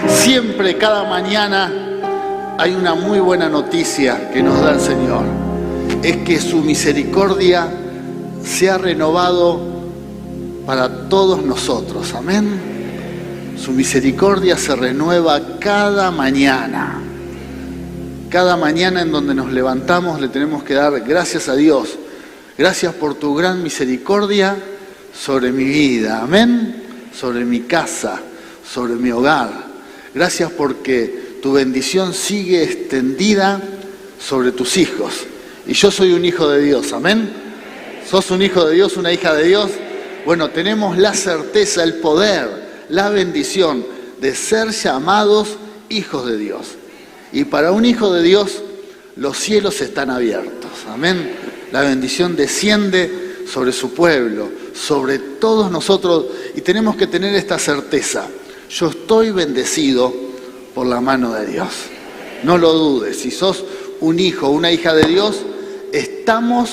Siempre, cada mañana, hay una muy buena noticia que nos da el Señor. Es que su misericordia se ha renovado para todos nosotros. Amén. Su misericordia se renueva cada mañana. Cada mañana en donde nos levantamos le tenemos que dar gracias a Dios. Gracias por tu gran misericordia sobre mi vida. Amén. Sobre mi casa, sobre mi hogar. Gracias porque tu bendición sigue extendida sobre tus hijos. Y yo soy un hijo de Dios. Amén. ¿Sos un hijo de Dios, una hija de Dios? Bueno, tenemos la certeza, el poder, la bendición de ser llamados hijos de Dios. Y para un hijo de Dios, los cielos están abiertos. Amén. La bendición desciende sobre su pueblo, sobre todos nosotros. Y tenemos que tener esta certeza. Yo estoy bendecido por la mano de Dios. No lo dudes. Si sos un hijo o una hija de Dios, estamos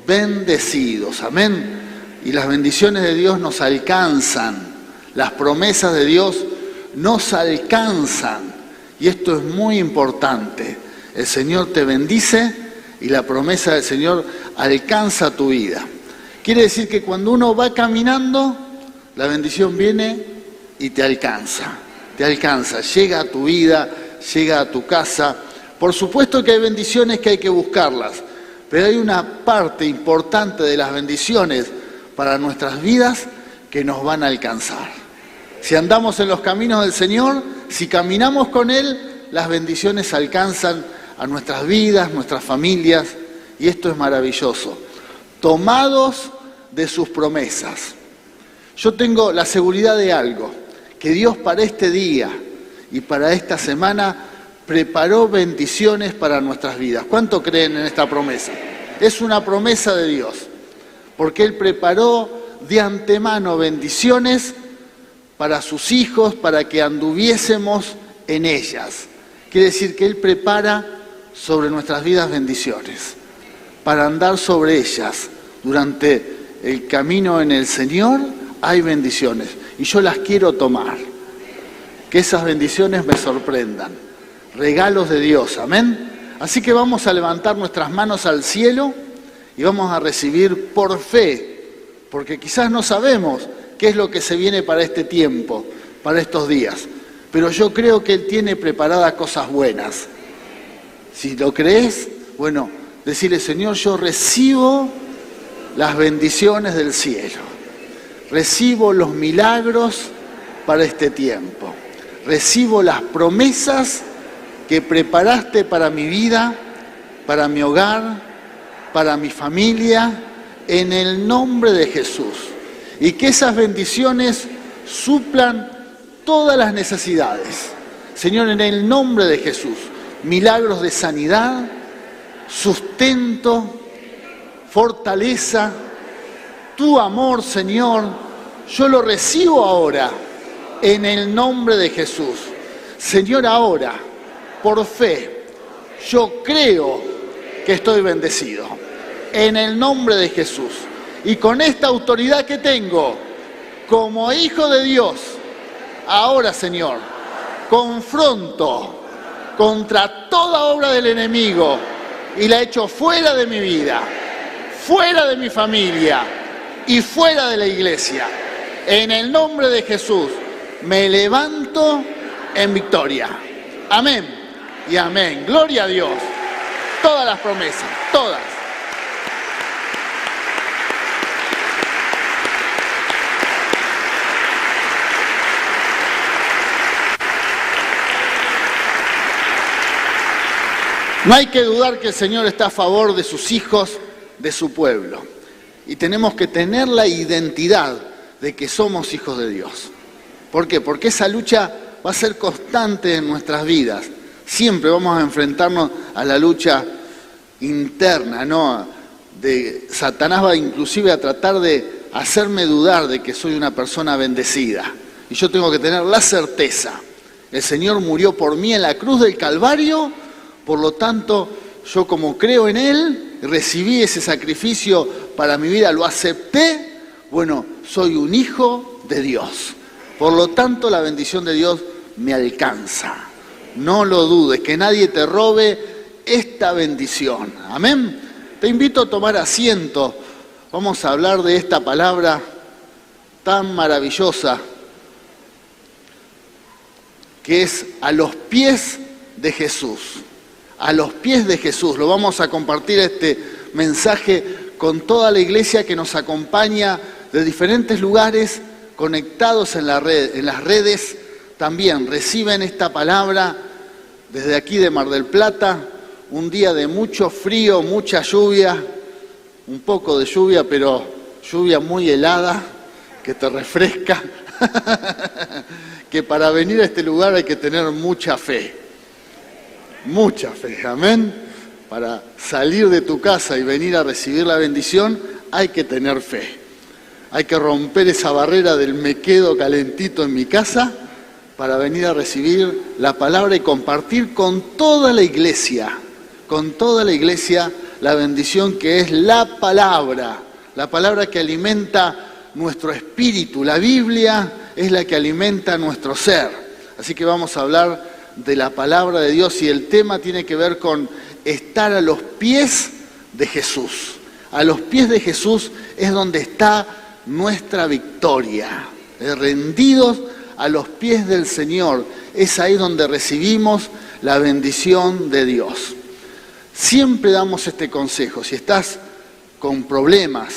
bendecidos. Amén. Y las bendiciones de Dios nos alcanzan. Las promesas de Dios nos alcanzan. Y esto es muy importante. El Señor te bendice y la promesa del Señor alcanza tu vida. Quiere decir que cuando uno va caminando, la bendición viene y te alcanza. Te alcanza, llega a tu vida, llega a tu casa. Por supuesto que hay bendiciones que hay que buscarlas, pero hay una parte importante de las bendiciones para nuestras vidas que nos van a alcanzar. Si andamos en los caminos del Señor, si caminamos con Él, las bendiciones alcanzan a nuestras vidas, nuestras familias, y esto es maravilloso. Tomados de sus promesas. Yo tengo la seguridad de algo, que Dios para este día y para esta semana preparó bendiciones para nuestras vidas. ¿Cuánto creen en esta promesa? Es una promesa de Dios, porque Él preparó de antemano bendiciones para sus hijos, para que anduviésemos en ellas. Quiere decir que Él prepara sobre nuestras vidas bendiciones, para andar sobre ellas. Durante el camino en el Señor hay bendiciones, y yo las quiero tomar. Que esas bendiciones me sorprendan. Regalos de Dios, amén. Así que vamos a levantar nuestras manos al cielo y vamos a recibir por fe, porque quizás no sabemos qué es lo que se viene para este tiempo, para estos días. Pero yo creo que Él tiene preparadas cosas buenas. Si lo crees, bueno, decirle: Señor, yo recibo las bendiciones del cielo. Recibo los milagros para este tiempo. Recibo las promesas que preparaste para mi vida, para mi hogar, para mi familia, en el nombre de Jesús. Y que esas bendiciones suplan todas las necesidades. Señor, en el nombre de Jesús, milagros de sanidad, sustento, fortaleza, tu amor, Señor, yo lo recibo ahora, en el nombre de Jesús. Señor, ahora, por fe, yo creo que estoy bendecido, en el nombre de Jesús. Y con esta autoridad que tengo, como hijo de Dios, ahora, Señor, confronto contra toda obra del enemigo y la echo fuera de mi vida, fuera de mi familia y fuera de la iglesia. En el nombre de Jesús, me levanto en victoria. Amén y amén. Gloria a Dios. Todas las promesas, todas. No hay que dudar que el Señor está a favor de sus hijos, de su pueblo. Y tenemos que tener la identidad de que somos hijos de Dios. ¿Por qué? Porque esa lucha va a ser constante en nuestras vidas. Siempre vamos a enfrentarnos a la lucha interna, ¿no? Satanás va inclusive a tratar de hacerme dudar de que soy una persona bendecida. Y yo tengo que tener la certeza. El Señor murió por mí en la cruz del Calvario. Por lo tanto, yo como creo en Él, recibí ese sacrificio para mi vida, lo acepté, bueno, soy un hijo de Dios. Por lo tanto, la bendición de Dios me alcanza. No lo dudes, que nadie te robe esta bendición. Amén. Te invito a tomar asiento. Vamos a hablar de esta palabra tan maravillosa que es a los pies de Jesús. A los pies de Jesús. Lo vamos a compartir este mensaje con toda la iglesia que nos acompaña de diferentes lugares, conectados en la red, en las redes. También reciben esta palabra desde aquí de Mar del Plata. Un día de mucho frío, mucha lluvia, un poco de lluvia, pero lluvia muy helada, que te refresca. Que para venir a este lugar hay que tener mucha fe, amén. Para salir de tu casa y venir a recibir la bendición hay que tener fe. Hay que romper esa barrera del me quedo calentito en mi casa para venir a recibir la palabra y compartir con toda la iglesia la bendición que es la palabra que alimenta nuestro espíritu. La Biblia es la que alimenta nuestro ser. Así que vamos a hablar de la palabra de Dios y el tema tiene que ver con estar a los pies de Jesús. A los pies de Jesús es donde está nuestra victoria. Rendidos a los pies del Señor, es ahí donde recibimos la bendición de Dios. Siempre damos este consejo: si estás con problemas,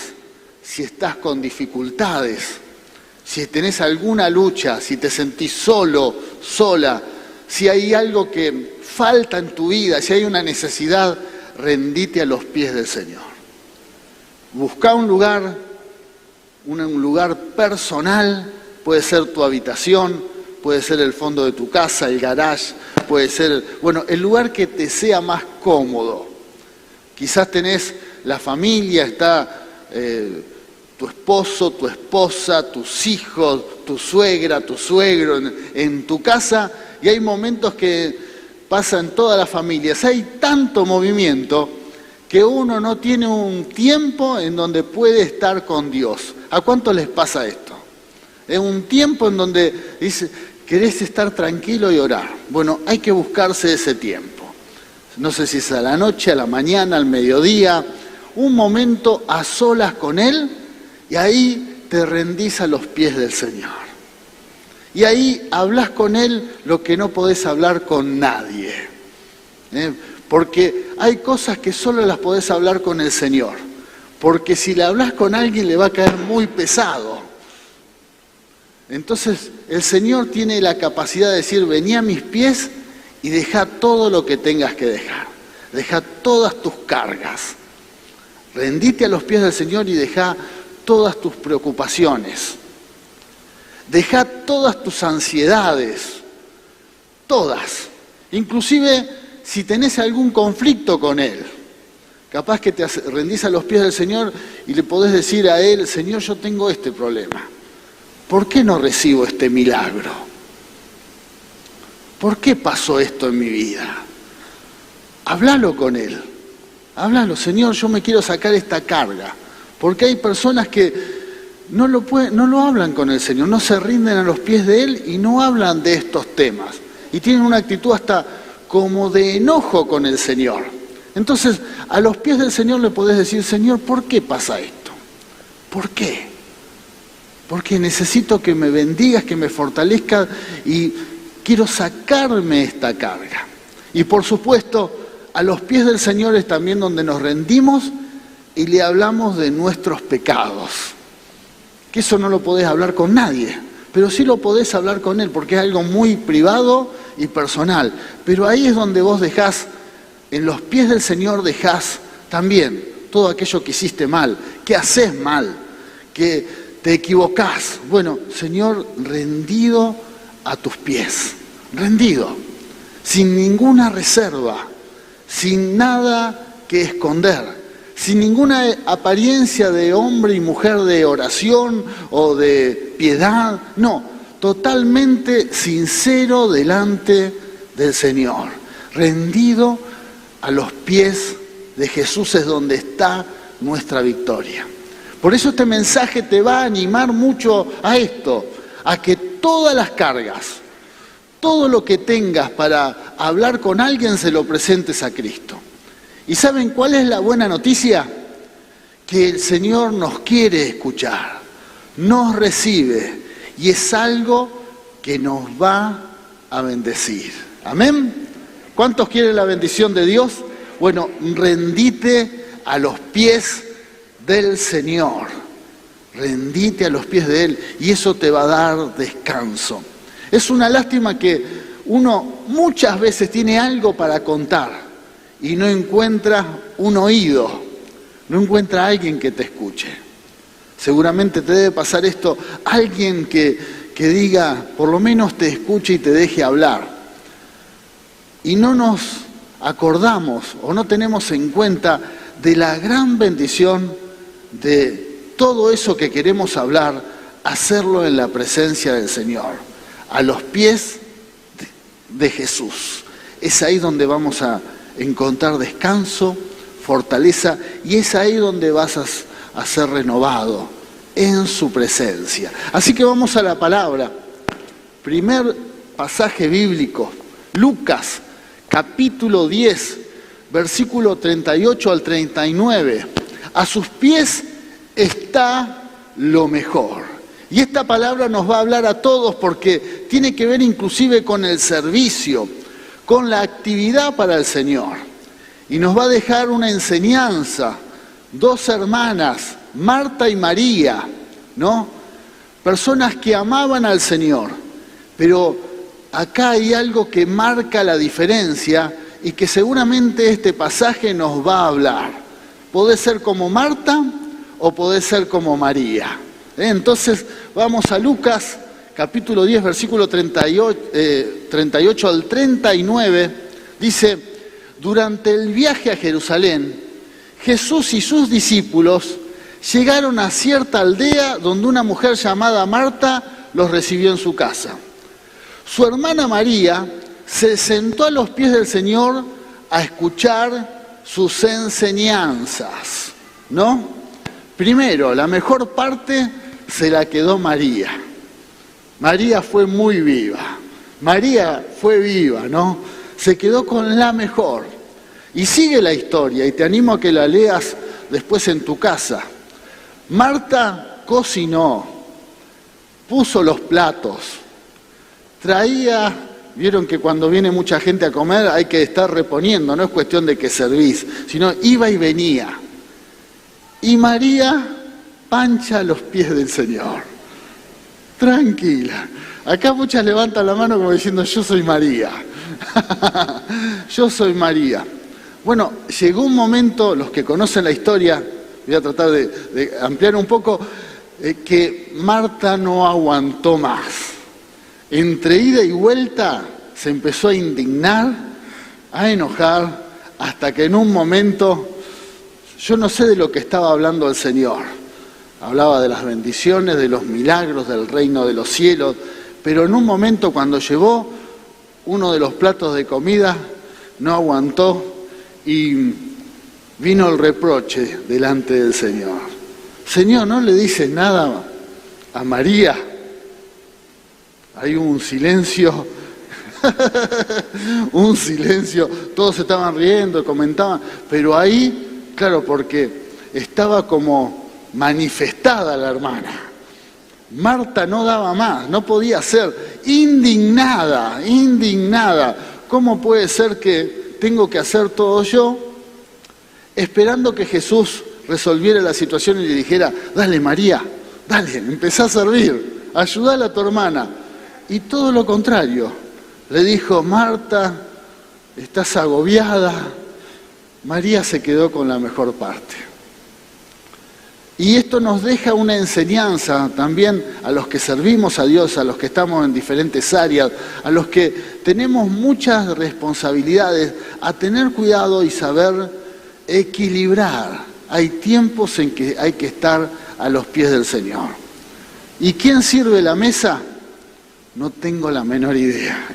si estás con dificultades, si tenés alguna lucha, si te sentís solo, sola, si hay algo que falta en tu vida, si hay una necesidad, rendite a los pies del Señor. Busca un lugar personal, puede ser tu habitación, puede ser el fondo de tu casa, el garage, puede ser, el lugar que te sea más cómodo. Quizás tenés la familia, está tu esposo, tu esposa, tus hijos, tu suegra, tu suegro en tu casa, y hay momentos que pasa en todas las familias. Hay tanto movimiento que uno no tiene un tiempo en donde puede estar con Dios. ¿A cuánto les pasa esto? Es un tiempo en donde dice, querés estar tranquilo y orar. Bueno, hay que buscarse ese tiempo. No sé si es a la noche, a la mañana, al mediodía, un momento a solas con Él, y ahí te rendís a los pies del Señor. Y ahí hablas con Él lo que no podés hablar con nadie. Porque hay cosas que solo las podés hablar con el Señor. Porque si le hablas con alguien le va a caer muy pesado. Entonces el Señor tiene la capacidad de decir, vení a mis pies y dejá todo lo que tengas que dejar. Dejá todas tus cargas. Rendite a los pies del Señor y dejá todas tus preocupaciones. Dejá todas tus ansiedades. Todas. Inclusive si tenés algún conflicto con Él. Capaz que te rendís a los pies del Señor y le podés decir a Él, Señor, yo tengo este problema. ¿Por qué no recibo este milagro? ¿Por qué pasó esto en mi vida? Háblalo con Él. Háblalo, Señor, yo me quiero sacar esta carga. Porque hay personas que no lo hablan con el Señor, no se rinden a los pies de Él y no hablan de estos temas. Y tienen una actitud hasta como de enojo con el Señor. Entonces, a los pies del Señor le podés decir, Señor, ¿por qué pasa esto? ¿Por qué? Porque necesito que me bendigas, que me fortalezcas y quiero sacarme esta carga. Y por supuesto, a los pies del Señor es también donde nos rendimos y le hablamos de nuestros pecados. Que eso no lo podés hablar con nadie, pero sí lo podés hablar con Él, porque es algo muy privado y personal. Pero ahí es donde vos dejás, en los pies del Señor dejás también todo aquello que hiciste mal, que haces mal, que te equivocás. Bueno, Señor, rendido a tus pies, rendido, sin ninguna reserva, sin nada que esconder, sin ninguna apariencia de hombre y mujer de oración o de piedad, no, totalmente sincero delante del Señor, rendido a los pies de Jesús es donde está nuestra victoria. Por eso este mensaje te va a animar mucho a esto, a que todas las cargas, todo lo que tengas para hablar con alguien se lo presentes a Cristo. ¿Y saben cuál es la buena noticia? Que el Señor nos quiere escuchar, nos recibe y es algo que nos va a bendecir. ¿Amén? ¿Cuántos quieren la bendición de Dios? Bueno, rendite a los pies del Señor. Rendite a los pies de Él y eso te va a dar descanso. Es una lástima que uno muchas veces tiene algo para contar y no encuentra un oído, no encuentra a alguien que te escuche. Seguramente te debe pasar esto, alguien que diga, por lo menos te escuche y te deje hablar. Y no nos acordamos o no tenemos en cuenta de la gran bendición de todo eso que queremos hablar, hacerlo en la presencia del Señor, a los pies de Jesús. Es ahí donde vamos a encontrar descanso, fortaleza, y es ahí donde vas a ser renovado en su presencia. Así que vamos a la palabra. Primer pasaje bíblico, Lucas, capítulo 10, versículo 38 al 39. A sus pies está lo mejor. Y esta palabra nos va a hablar a todos porque tiene que ver inclusive con el servicio, con la actividad para el Señor. Y nos va a dejar una enseñanza. Dos hermanas, Marta y María, ¿no? Personas que amaban al Señor. Pero acá hay algo que marca la diferencia y que seguramente este pasaje nos va a hablar. Podés ser como Marta o podés ser como María. Entonces vamos a Lucas, capítulo 10, versículo 38 al 39. Dice, durante el viaje a Jerusalén, Jesús y sus discípulos llegaron a cierta aldea donde una mujer llamada Marta los recibió en su casa. Su hermana María se sentó a los pies del Señor a escuchar sus enseñanzas, ¿no? Primero, la mejor parte se la quedó María. María fue muy viva. María fue viva, ¿no? Se quedó con la mejor. Y sigue la historia, y te animo a que la leas después en tu casa. Marta cocinó, puso los platos, traía, vieron que cuando viene mucha gente a comer hay que estar reponiendo, no es cuestión de que servís, sino iba y venía. Y María pancha a los pies del Señor. Tranquila. Acá muchas levantan la mano como diciendo, yo soy María. Yo soy María. Bueno, llegó un momento, los que conocen la historia, voy a tratar de ampliar un poco, que Marta no aguantó más. Entre ida y vuelta se empezó a indignar, a enojar, hasta que en un momento, yo no sé de lo que estaba hablando el Señor. Hablaba de las bendiciones, de los milagros, del reino de los cielos, pero en un momento cuando llevó uno de los platos de comida, no aguantó y vino el reproche delante del Señor. Señor, ¿no le dices nada a María? Hay un silencio, un silencio, todos estaban riendo, comentaban, pero ahí, claro, porque estaba como manifestada la hermana. Marta no daba más, no podía ser, indignada. ¿Cómo puede ser que tengo que hacer todo yo? Esperando que Jesús resolviera la situación y le dijera, dale María, dale, empezá a servir, ayúdale a tu hermana. Y todo lo contrario, le dijo, Marta, estás agobiada. María se quedó con la mejor parte. Y esto nos deja una enseñanza también a los que servimos a Dios, a los que estamos en diferentes áreas, a los que tenemos muchas responsabilidades, a tener cuidado y saber equilibrar. Hay tiempos en que hay que estar a los pies del Señor. ¿Y quién sirve la mesa? No tengo la menor idea.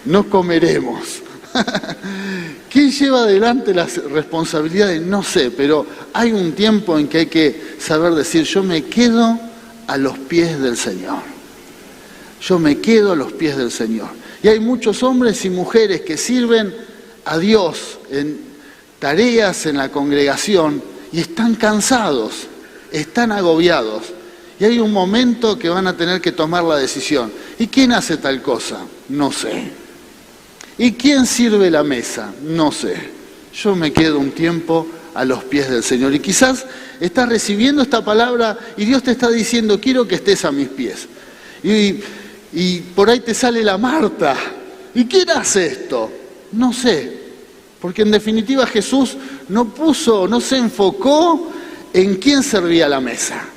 No comeremos. ¿Quién lleva adelante las responsabilidades? No sé, pero hay un tiempo en que hay que saber decir, yo me quedo a los pies del Señor. Yo me quedo a los pies del Señor. Y hay muchos hombres y mujeres que sirven a Dios en tareas en la congregación y están cansados, están agobiados. Y hay un momento que van a tener que tomar la decisión. ¿Y quién hace tal cosa? No sé. ¿Y quién sirve la mesa? No sé. Yo me quedo un tiempo a los pies del Señor. Y quizás estás recibiendo esta palabra y Dios te está diciendo, quiero que estés a mis pies. Y por ahí te sale la Marta. ¿Y quién hace esto? No sé. Porque en definitiva Jesús no se enfocó en quién servía la mesa.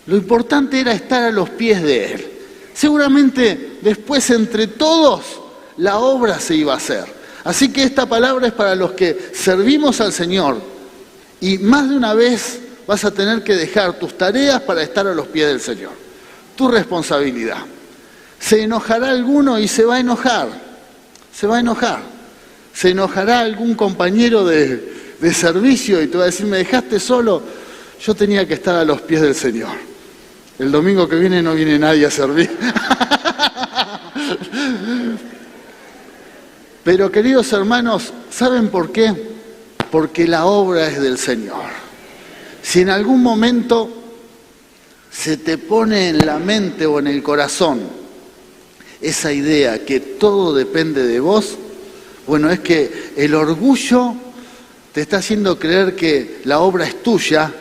Lo importante era estar a los pies de Él. Seguramente después entre todos la obra se iba a hacer. Así que esta palabra es para los que servimos al Señor. Y más de una vez vas a tener que dejar tus tareas para estar a los pies del Señor. Tu responsabilidad. Se enojará alguno y se va a enojar. Se va a enojar. Se enojará algún compañero de servicio y te va a decir, me dejaste solo. Yo tenía que estar a los pies del Señor. El domingo que viene no viene nadie a servir. Pero queridos hermanos, ¿saben por qué? Porque la obra es del Señor. Si en algún momento se te pone en la mente o en el corazón esa idea que todo depende de vos, bueno, es que el orgullo te está haciendo creer que la obra es tuya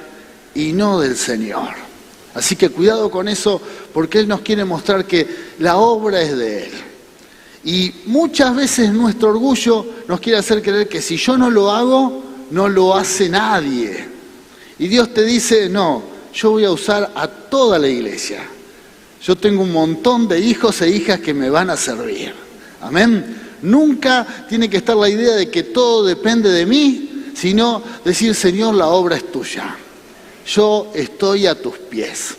y no del Señor. Así que cuidado con eso, porque Él nos quiere mostrar que la obra es de Él. Y muchas veces nuestro orgullo nos quiere hacer creer que si yo no lo hago, no lo hace nadie. Y Dios te dice, no, yo voy a usar a toda la iglesia. Yo tengo un montón de hijos e hijas que me van a servir. Amén. Nunca tiene que estar la idea de que todo depende de mí, sino decir, Señor, la obra es tuya. Yo estoy a tus pies.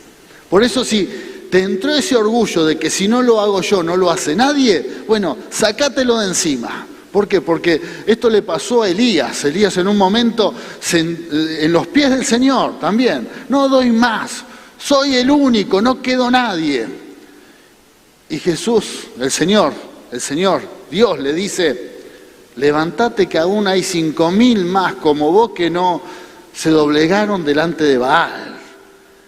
Por eso si te entró ese orgullo de que si no lo hago yo, no lo hace nadie, bueno, sacátelo de encima. ¿Por qué? Porque esto le pasó a Elías. Elías en un momento, en los pies del Señor también. No doy más, soy el único, no quedó nadie. Y Jesús, el Señor, Dios le dice, levántate que aún hay 5.000 más como vos que no se doblegaron delante de Baal.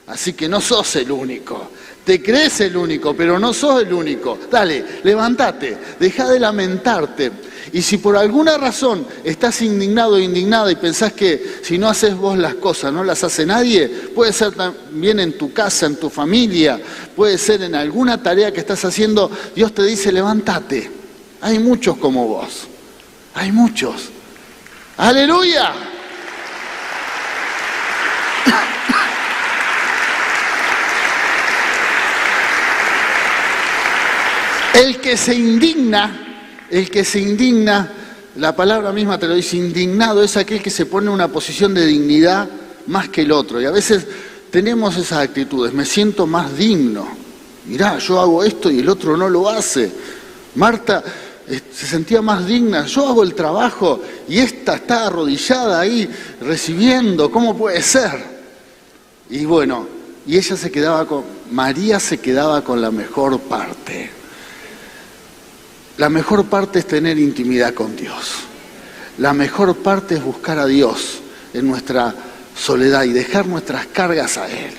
Así que no sos el único. Te crees el único, pero no sos el único. Dale, levántate, deja de lamentarte. Y si por alguna razón estás indignado o indignada y pensás que si no haces vos las cosas no las hace nadie, puede ser también en tu casa, en tu familia, puede ser en alguna tarea que estás haciendo, Dios te dice, levántate. Hay muchos como vos. Hay muchos. ¡Aleluya! El que se indigna, la palabra misma te lo dice, indignado, es aquel que se pone en una posición de dignidad más que el otro. Y a veces tenemos esas actitudes, me siento más digno. Mirá, yo hago esto y el otro no lo hace. Marta se sentía más digna, yo hago el trabajo y esta está arrodillada ahí recibiendo, ¿cómo puede ser? Y bueno, y María se quedaba con la mejor parte. La mejor parte es tener intimidad con Dios. La mejor parte es buscar a Dios en nuestra soledad y dejar nuestras cargas a Él.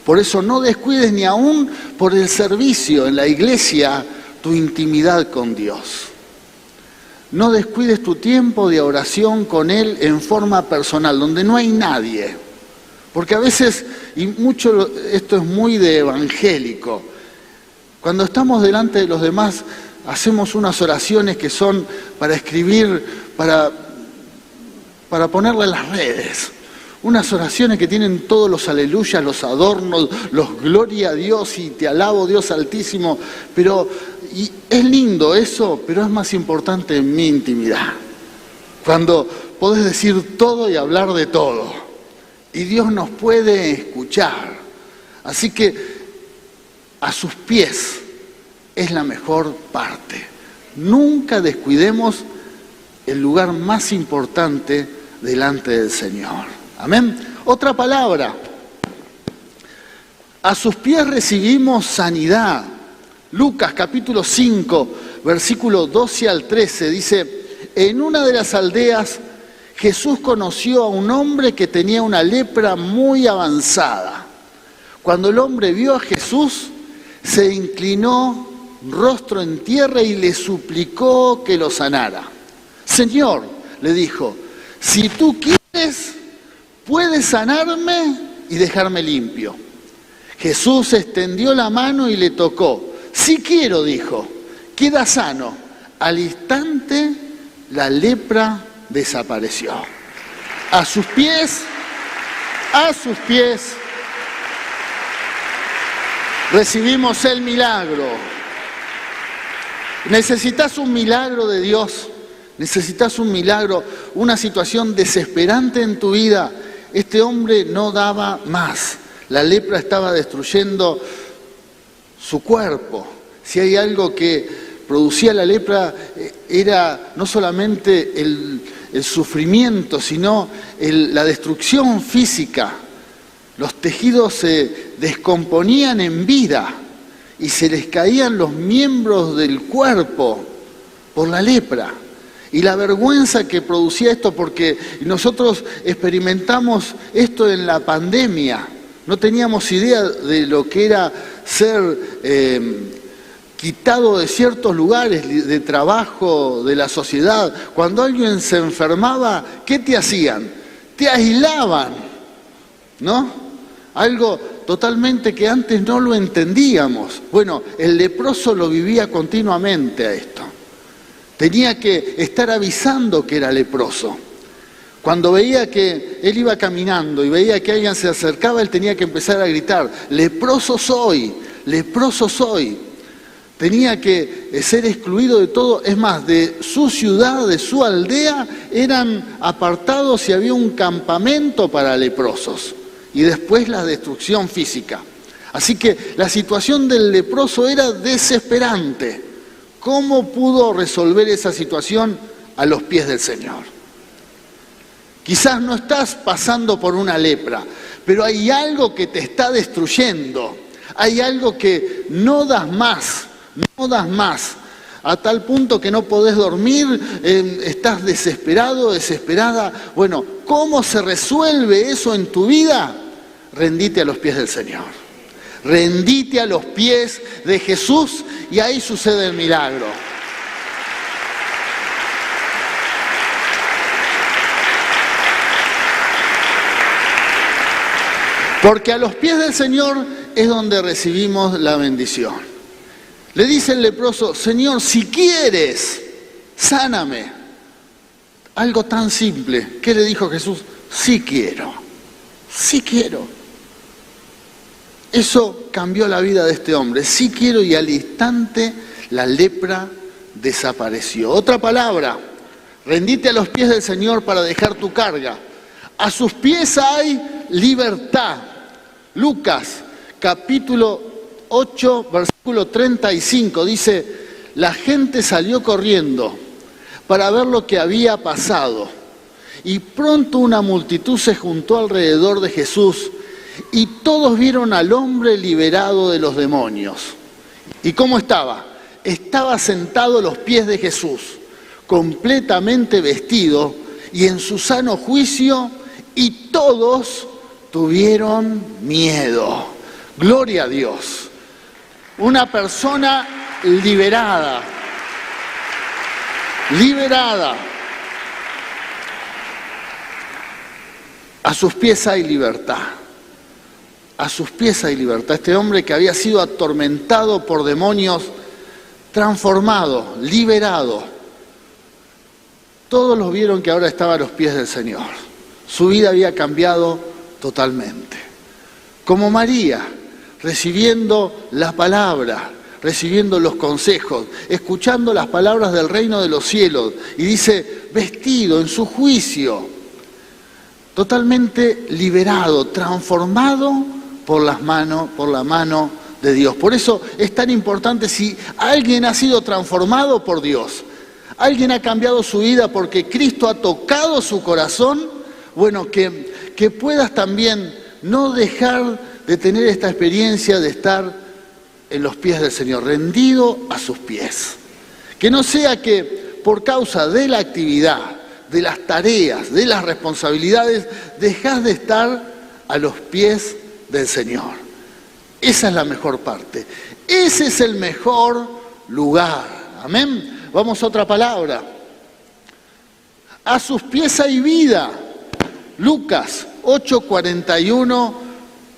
Por eso no descuides ni aún por el servicio en la iglesia tu intimidad con Dios. No descuides tu tiempo de oración con Él en forma personal, donde no hay nadie. Porque a veces, y mucho esto es muy de evangélico, cuando estamos delante de los demás, hacemos unas oraciones que son para escribir, para ponerle en las redes. Unas oraciones que tienen todos los aleluyas, los adornos, los gloria a Dios y te alabo Dios altísimo. Y es lindo eso, pero es más importante en mi intimidad. Cuando podés decir todo y hablar de todo. Y Dios nos puede escuchar. Así que a sus pies es la mejor parte. Nunca descuidemos el lugar más importante delante del Señor. Amén. Otra palabra. A sus pies recibimos sanidad. Lucas capítulo 5, versículo 12 al 13, dice: en una de las aldeas Jesús conoció a un hombre que tenía una lepra muy avanzada. Cuando el hombre vio a Jesús, se inclinó rostro en tierra y le suplicó que lo sanara. Señor, le dijo, si tú quieres, puedes sanarme y dejarme limpio. Jesús extendió la mano y le tocó. Sí quiero, dijo, queda sano. Al instante, la lepra desapareció. A sus pies, recibimos el milagro. Necesitas un milagro de Dios, necesitas un milagro, una situación desesperante en tu vida. Este hombre no daba más. La lepra estaba destruyendo su cuerpo. Si hay algo que producía la lepra, era no solamente el sufrimiento, sino la destrucción física. Los tejidos se descomponían en vida y se les caían los miembros del cuerpo por la lepra. Y la vergüenza que producía esto, porque nosotros experimentamos esto en la pandemia. No teníamos idea de lo que era ser quitado de ciertos lugares de trabajo, de la sociedad. Cuando alguien se enfermaba, ¿qué te hacían? Te aislaban, ¿no? Algo totalmente que antes no lo entendíamos. Bueno, el leproso lo vivía continuamente a esto. Tenía que estar avisando que era leproso. Cuando veía que él iba caminando y veía que alguien se acercaba, él tenía que empezar a gritar, leproso soy, leproso soy. Tenía que ser excluido de todo. Es más, de su ciudad, de su aldea, eran apartados y había un campamento para leprosos. Y después la destrucción física. Así que la situación del leproso era desesperante. ¿Cómo pudo resolver esa situación? A los pies del Señor. Quizás no estás pasando por una lepra, pero hay algo que te está destruyendo. Hay algo que no das más, a tal punto que no podés dormir, estás desesperado, desesperada. Bueno, ¿cómo se resuelve eso en tu vida? Rendite a los pies del Señor. Rendite a los pies de Jesús y ahí sucede el milagro. Porque a los pies del Señor es donde recibimos la bendición. Le dice el leproso, Señor, si quieres, sáname. Algo tan simple. ¿Qué le dijo Jesús? Sí quiero, sí quiero. Eso cambió la vida de este hombre. Sí quiero, y al instante la lepra desapareció. Otra palabra, rendite a los pies del Señor para dejar tu carga. A sus pies hay libertad. Lucas, capítulo 8, versículo 35, dice, la gente salió corriendo para ver lo que había pasado. Y pronto una multitud se juntó alrededor de Jesús y todos vieron al hombre liberado de los demonios. ¿Y cómo estaba? Estaba sentado a los pies de Jesús, completamente vestido y en su sano juicio, y todos tuvieron miedo. Gloria a Dios. Una persona liberada. Liberada. A sus pies hay libertad. A sus pies hay libertad. Este hombre que había sido atormentado por demonios, transformado, liberado. Todos los vieron que ahora estaba a los pies del Señor. Su vida había cambiado totalmente. Como María, recibiendo la palabra, recibiendo los consejos, escuchando las palabras del reino de los cielos, y dice, vestido en su juicio, totalmente liberado, transformado por la mano de Dios. Por eso es tan importante, si alguien ha sido transformado por Dios, alguien ha cambiado su vida porque Cristo ha tocado su corazón, bueno, que puedas también no dejar de tener esta experiencia de estar en los pies del Señor, rendido a sus pies. Que no sea que por causa de la actividad, de las tareas, de las responsabilidades, dejás de estar a los pies del Señor. Esa es la mejor parte. Ese es el mejor lugar. Amén. Vamos a otra palabra. A sus pies hay vida. Lucas 8:41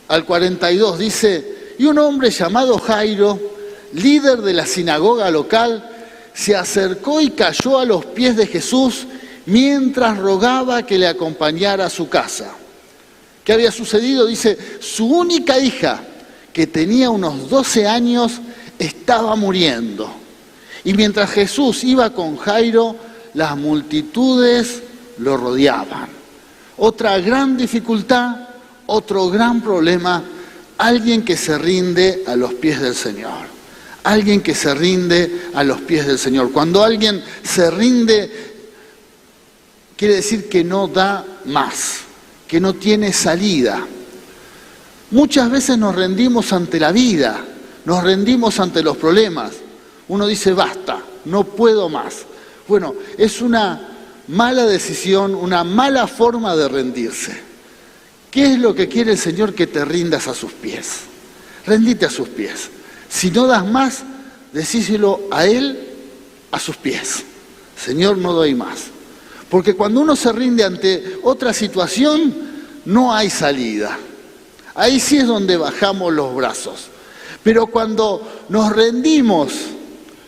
al 42 dice: y un hombre llamado Jairo, líder de la sinagoga local, se acercó y cayó a los pies de Jesús mientras rogaba que le acompañara a su casa. ¿Qué había sucedido? Dice, su única hija, que tenía unos 12 años, estaba muriendo. Y mientras Jesús iba con Jairo, las multitudes lo rodeaban. Otra gran dificultad, otro gran problema, alguien que se rinde a los pies del Señor. Alguien que se rinde a los pies del Señor. Cuando alguien se rinde, quiere decir que no da más, que no tiene salida. Muchas veces nos rendimos ante la vida, nos rendimos ante los problemas. Uno dice, basta, no puedo más. Bueno, es una mala decisión, una mala forma de rendirse. ¿Qué es lo que quiere el Señor? Que te rindas a sus pies. Rendite a sus pies. Si no das más, decíselo a Él, a sus pies. Señor, no doy más. Porque cuando uno se rinde ante otra situación, no hay salida. Ahí sí es donde bajamos los brazos. Pero cuando nos rendimos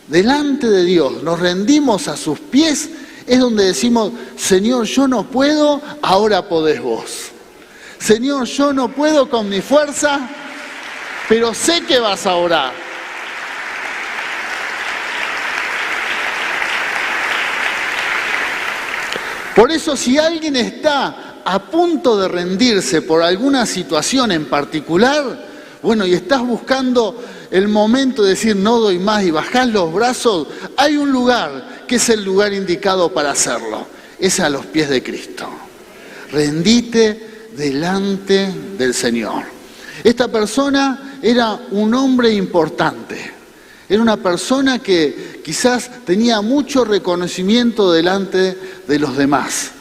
delante de Dios, nos rendimos a sus pies, es donde decimos, Señor, yo no puedo, ahora podés vos. Señor, yo no puedo con mi fuerza, pero sé que vas a orar. Por eso, si alguien está a punto de rendirse por alguna situación en particular, bueno, y estás buscando el momento de decir no doy más y bajás los brazos, hay un lugar que es el lugar indicado para hacerlo. Es a los pies de Cristo. Rendite delante del Señor. Esta persona era un hombre importante. Era una persona que quizás tenía mucho reconocimiento delante de los demás,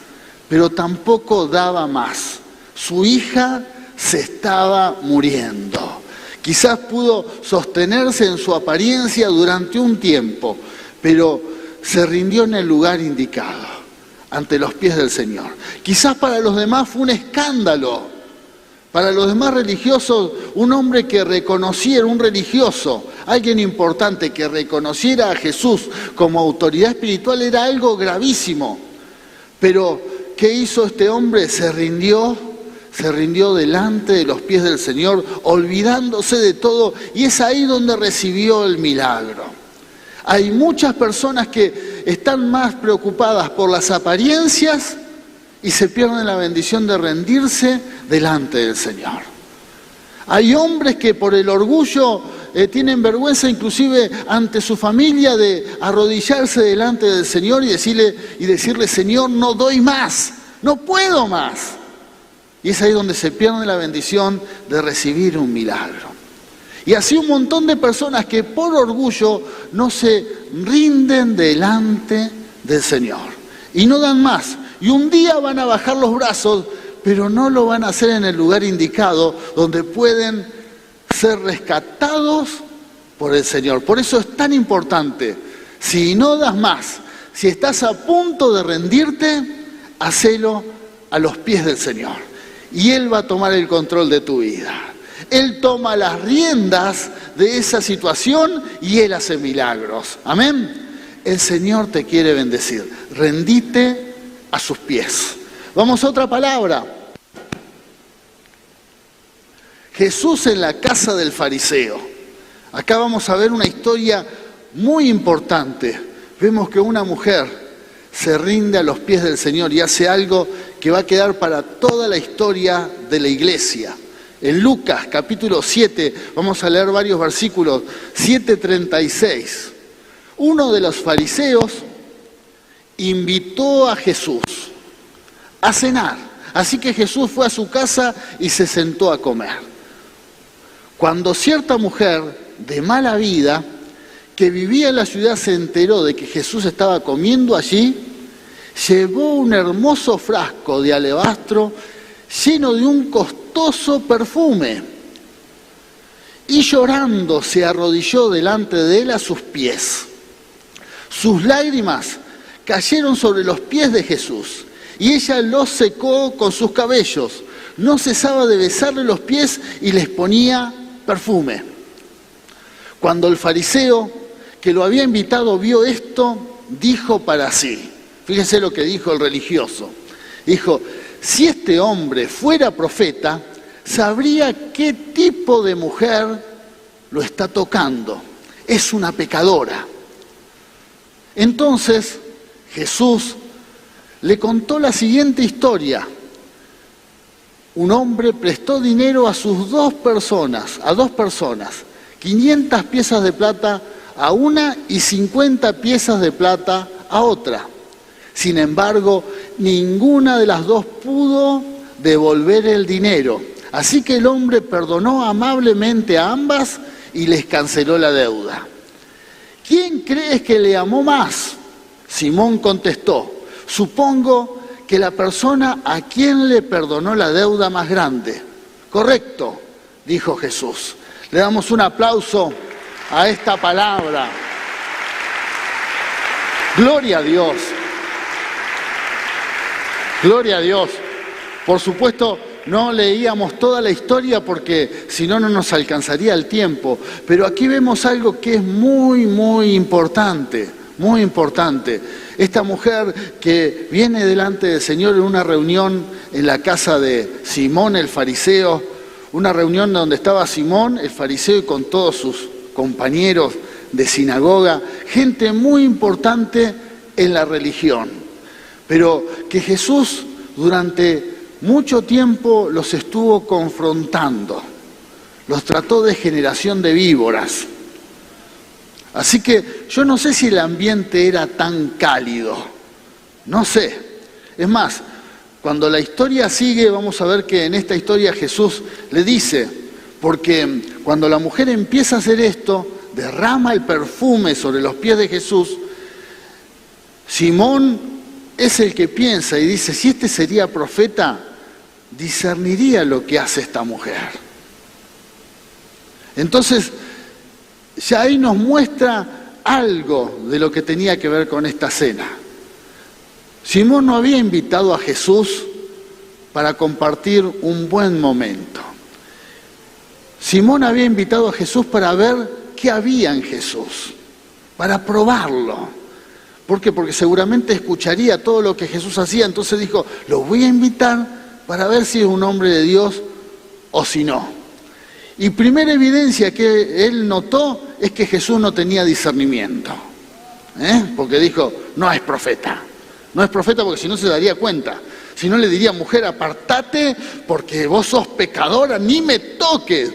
pero tampoco daba más. Su hija se estaba muriendo. Quizás pudo sostenerse en su apariencia durante un tiempo, pero se rindió en el lugar indicado, ante los pies del Señor. Quizás para los demás fue un escándalo. Para los demás religiosos, un hombre que reconociera, un religioso, alguien importante que reconociera a Jesús como autoridad espiritual era algo gravísimo. Pero, ¿qué hizo este hombre? Se rindió delante de los pies del Señor, olvidándose de todo, y es ahí donde recibió el milagro. Hay muchas personas que están más preocupadas por las apariencias y se pierden la bendición de rendirse delante del Señor. Hay hombres que por el orgullo tienen vergüenza inclusive ante su familia de arrodillarse delante del Señor y decirle, Señor, no doy más, no puedo más. Y es ahí donde se pierde la bendición de recibir un milagro. Y así un montón de personas que por orgullo no se rinden delante del Señor y no dan más. Y un día van a bajar los brazos, pero no lo van a hacer en el lugar indicado, donde pueden ser rescatados por el Señor. Por eso es tan importante, si no das más, si estás a punto de rendirte, hacelo a los pies del Señor. Y Él va a tomar el control de tu vida. Él toma las riendas de esa situación y Él hace milagros. Amén. El Señor te quiere bendecir. Rendite a sus pies. Vamos a otra palabra. Jesús en la casa del fariseo. Acá vamos a ver una historia muy importante. Vemos que una mujer se rinde a los pies del Señor y hace algo que va a quedar para toda la historia de la iglesia. En Lucas capítulo 7, vamos a leer varios versículos, 7:36. Uno de los fariseos invitó a Jesús a cenar. Así que Jesús fue a su casa y se sentó a comer. Cuando cierta mujer de mala vida que vivía en la ciudad se enteró de que Jesús estaba comiendo allí, llevó un hermoso frasco de alabastro lleno de un costoso perfume y llorando se arrodilló delante de él a sus pies. Sus lágrimas cayeron sobre los pies de Jesús y ella los secó con sus cabellos. No cesaba de besarle los pies y les ponía perfume. Cuando el fariseo que lo había invitado vio esto, dijo para sí, fíjese lo que dijo el religioso, dijo: si este hombre fuera profeta, sabría qué tipo de mujer lo está tocando. Es una pecadora. Entonces Jesús le contó la siguiente historia. Un hombre prestó dinero a dos personas, 500 piezas de plata a una y 50 piezas de plata a otra. Sin embargo, ninguna de las dos pudo devolver el dinero. Así que el hombre perdonó amablemente a ambas y les canceló la deuda. ¿Quién crees que le amó más? Simón contestó: supongo que la persona a quien le perdonó la deuda más grande. Correcto, dijo Jesús. Le damos un aplauso a esta palabra. Gloria a Dios. Gloria a Dios. Por supuesto, no leíamos toda la historia porque si no, no nos alcanzaría el tiempo. Pero aquí vemos algo que es muy, muy importante, muy importante. Esta mujer que viene delante del Señor en una reunión en la casa de Simón el fariseo, una reunión donde estaba Simón el fariseo y con todos sus compañeros de sinagoga, gente muy importante en la religión, pero que Jesús durante mucho tiempo los estuvo confrontando, los trató de generación de víboras. Así que yo no sé si el ambiente era tan cálido, no sé. Es más, cuando la historia sigue, vamos a ver que en esta historia Jesús le dice, porque cuando la mujer empieza a hacer esto, derrama el perfume sobre los pies de Jesús, Simón es el que piensa y dice: si este sería profeta, discerniría lo que hace esta mujer. Entonces, ya ahí nos muestra algo de lo que tenía que ver con esta cena. Simón no había invitado a Jesús para compartir un buen momento. Simón había invitado a Jesús para ver qué había en Jesús, para probarlo. ¿Por qué? Porque seguramente escucharía todo lo que Jesús hacía, entonces dijo: lo voy a invitar para ver si es un hombre de Dios o si no. Y primera evidencia que él notó es que Jesús no tenía discernimiento, porque dijo: no es profeta. No es profeta porque si no se daría cuenta. Si no le diría: mujer, apartate porque vos sos pecadora, ni me toques.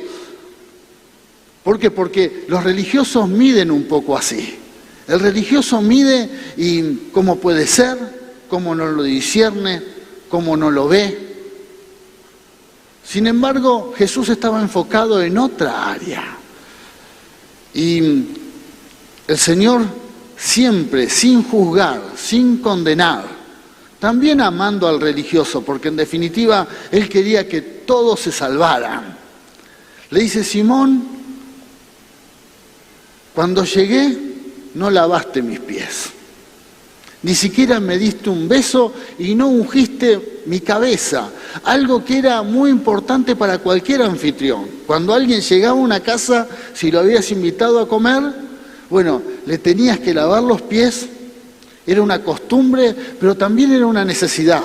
¿Por qué? Porque los religiosos miden un poco así. El religioso mide y cómo puede ser, cómo no lo discierne, cómo no lo ve. Sin embargo, Jesús estaba enfocado en otra área. Y el Señor siempre, sin juzgar, sin condenar, también amando al religioso, porque en definitiva Él quería que todos se salvaran. Le dice: Simón, cuando llegué no lavaste mis pies, ni siquiera me diste un beso y no ungiste mi cabeza, algo que era muy importante para cualquier anfitrión. Cuando alguien llegaba a una casa, si lo habías invitado a comer, bueno, le tenías que lavar los pies, era una costumbre, pero también era una necesidad.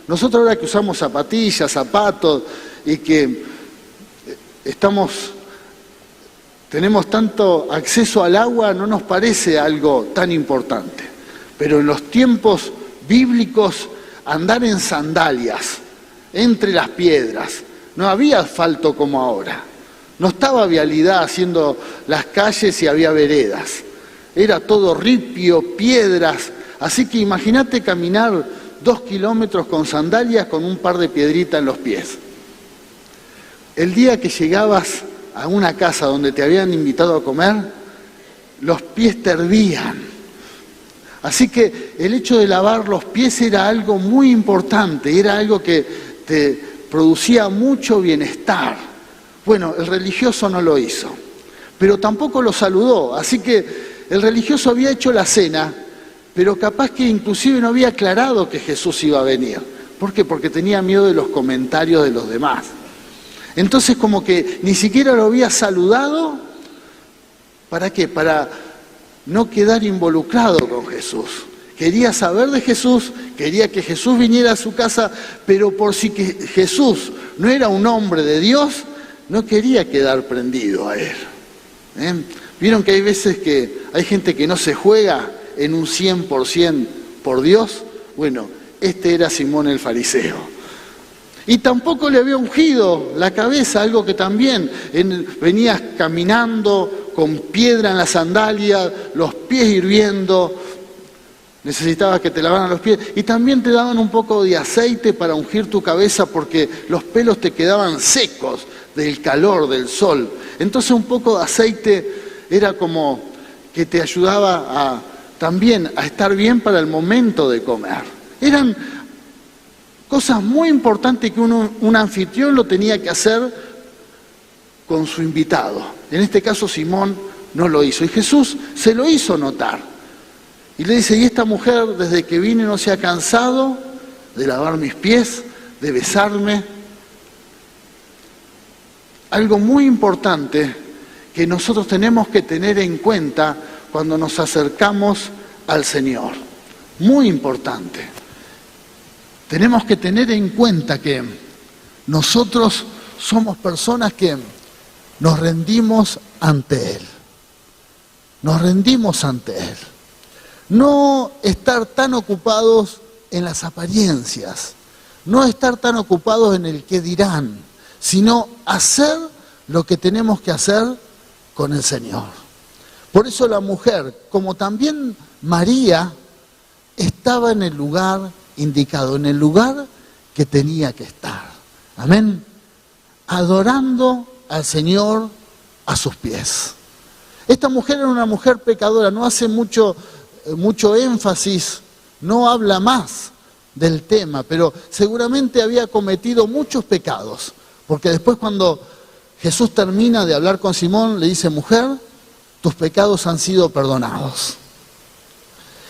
Nosotros ahora que usamos zapatillas, zapatos, y que tenemos tanto acceso al agua, no nos parece algo tan importante. Pero en los tiempos bíblicos, andar en sandalias, entre las piedras, no había asfalto como ahora. No estaba vialidad haciendo las calles y había veredas. Era todo ripio, piedras. Así que imagínate caminar 2 kilómetros con sandalias con un par de piedritas en los pies. El día que llegabas a una casa donde te habían invitado a comer, los pies te hervían. Así que el hecho de lavar los pies era algo muy importante, era algo que te producía mucho bienestar. Bueno, el religioso no lo hizo, pero tampoco lo saludó. Así que el religioso había hecho la cena, pero capaz que inclusive no había aclarado que Jesús iba a venir. ¿Por qué? Porque tenía miedo de los comentarios de los demás. Entonces como que ni siquiera lo había saludado. ¿Para qué? Para no quedar involucrado con Jesús. Quería saber de Jesús, quería que Jesús viniera a su casa, pero por si que Jesús no era un hombre de Dios, no quería quedar prendido a él. ¿Vieron que hay veces que hay gente que no se juega en un 100% por Dios? Bueno, este era Simón el fariseo. Y tampoco le había ungido la cabeza, algo que también venías caminando con piedra en la sandalia, los pies hirviendo, necesitabas que te lavaran los pies, y también te daban un poco de aceite para ungir tu cabeza porque los pelos te quedaban secos del calor del sol. Entonces un poco de aceite era como que te ayudaba también a estar bien para el momento de comer. Eran cosas muy importantes que un anfitrión lo tenía que hacer con su invitado. En este caso Simón no lo hizo y Jesús se lo hizo notar. Y le dice, y esta mujer desde que vine no se ha cansado de lavar mis pies, de besarme. Algo muy importante que nosotros tenemos que tener en cuenta cuando nos acercamos al Señor. Muy importante. Tenemos que tener en cuenta que nosotros somos personas que nos rendimos ante Él. Nos rendimos ante Él. No estar tan ocupados en las apariencias, no estar tan ocupados en el qué dirán, sino hacer lo que tenemos que hacer con el Señor. Por eso la mujer, como también María, estaba en el lugar indicado, en el lugar que tenía que estar. Amén. Adorando al Señor a sus pies. Esta mujer era una mujer pecadora, no hace mucho énfasis, no habla más del tema, pero seguramente había cometido muchos pecados, porque después cuando Jesús termina de hablar con Simón, le dice, mujer, tus pecados han sido perdonados.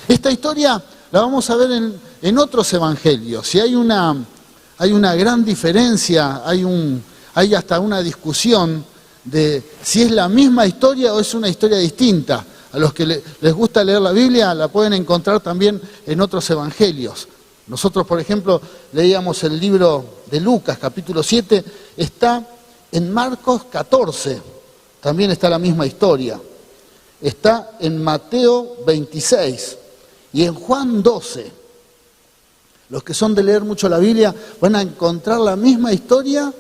Esta historia la vamos a ver en otros evangelios, y hay una gran diferencia, hay hasta una discusión de si es la misma historia o es una historia distinta. A los que les gusta leer la Biblia la pueden encontrar también en otros evangelios. Nosotros, por ejemplo, leíamos el libro de Lucas, capítulo 7, está en Marcos 14, también está la misma historia. Está en Mateo 26 y en Juan 12. Los que son de leer mucho la Biblia van a encontrar la misma historia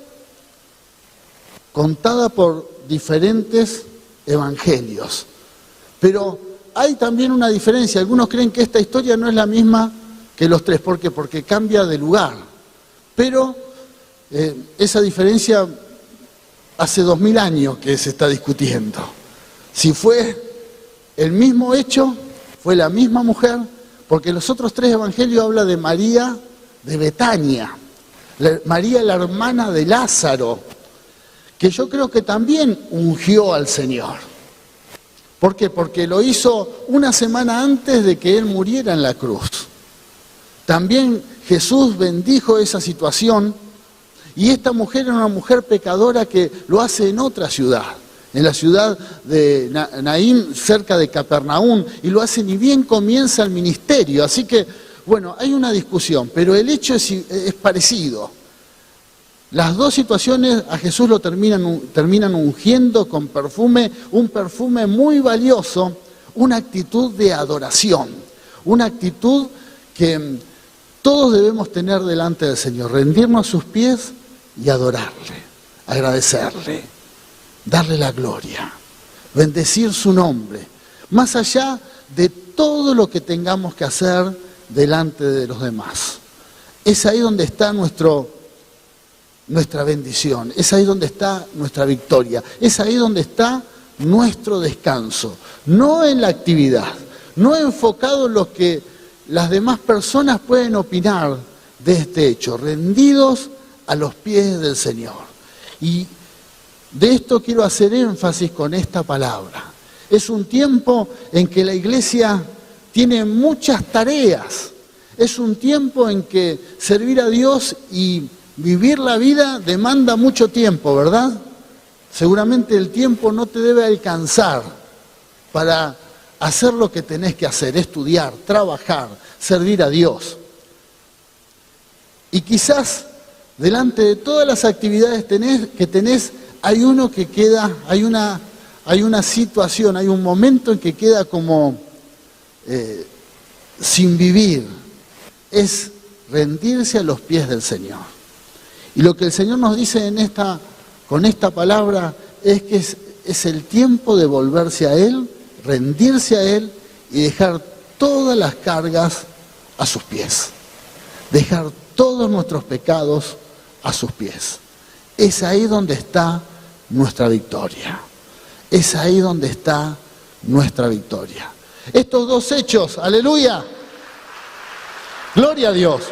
contada por diferentes evangelios. Pero hay también una diferencia. Algunos creen que esta historia no es la misma que los tres. ¿Por qué? Porque cambia de lugar. Pero esa diferencia hace 2000 años que se está discutiendo. Si fue el mismo hecho, fue la misma mujer, porque los otros tres evangelios hablan de María de Betania, María la hermana de Lázaro, que yo creo que también ungió al Señor. ¿Por qué? Porque lo hizo una semana antes de que Él muriera en la cruz. También Jesús bendijo esa situación y esta mujer era una mujer pecadora que lo hace en otra ciudad, en la ciudad de Naín, cerca de Capernaum, y lo hace ni bien comienza el ministerio. Así que, bueno, hay una discusión, pero el hecho es parecido. Las dos situaciones a Jesús lo terminan ungiendo con perfume, un perfume muy valioso, una actitud de adoración, una actitud que todos debemos tener delante del Señor, rendirnos a sus pies y adorarle, agradecerle, darle la gloria, bendecir su nombre, más allá de todo lo que tengamos que hacer delante de los demás. Es ahí donde está nuestra bendición, es ahí donde está nuestra victoria, es ahí donde está nuestro descanso, no en la actividad, no enfocado en lo que las demás personas pueden opinar de este hecho, rendidos a los pies del Señor. Y de esto quiero hacer énfasis con esta palabra. Es un tiempo en que la iglesia tiene muchas tareas. Es un tiempo en que servir a Dios y vivir la vida demanda mucho tiempo, ¿verdad? Seguramente el tiempo no te debe alcanzar para hacer lo que tenés que hacer, estudiar, trabajar, servir a Dios. Y quizás delante de todas las actividades que tenés, hay uno que queda, hay una situación, hay un momento en que queda como sin vivir. Es rendirse a los pies del Señor. Y lo que el Señor nos dice con esta palabra es que es el tiempo de volverse a Él, rendirse a Él y dejar todas las cargas a sus pies. Dejar todos nuestros pecados a sus pies. Es ahí donde está nuestra victoria. Es ahí donde está nuestra victoria. Estos dos hechos, aleluya, gloria a Dios.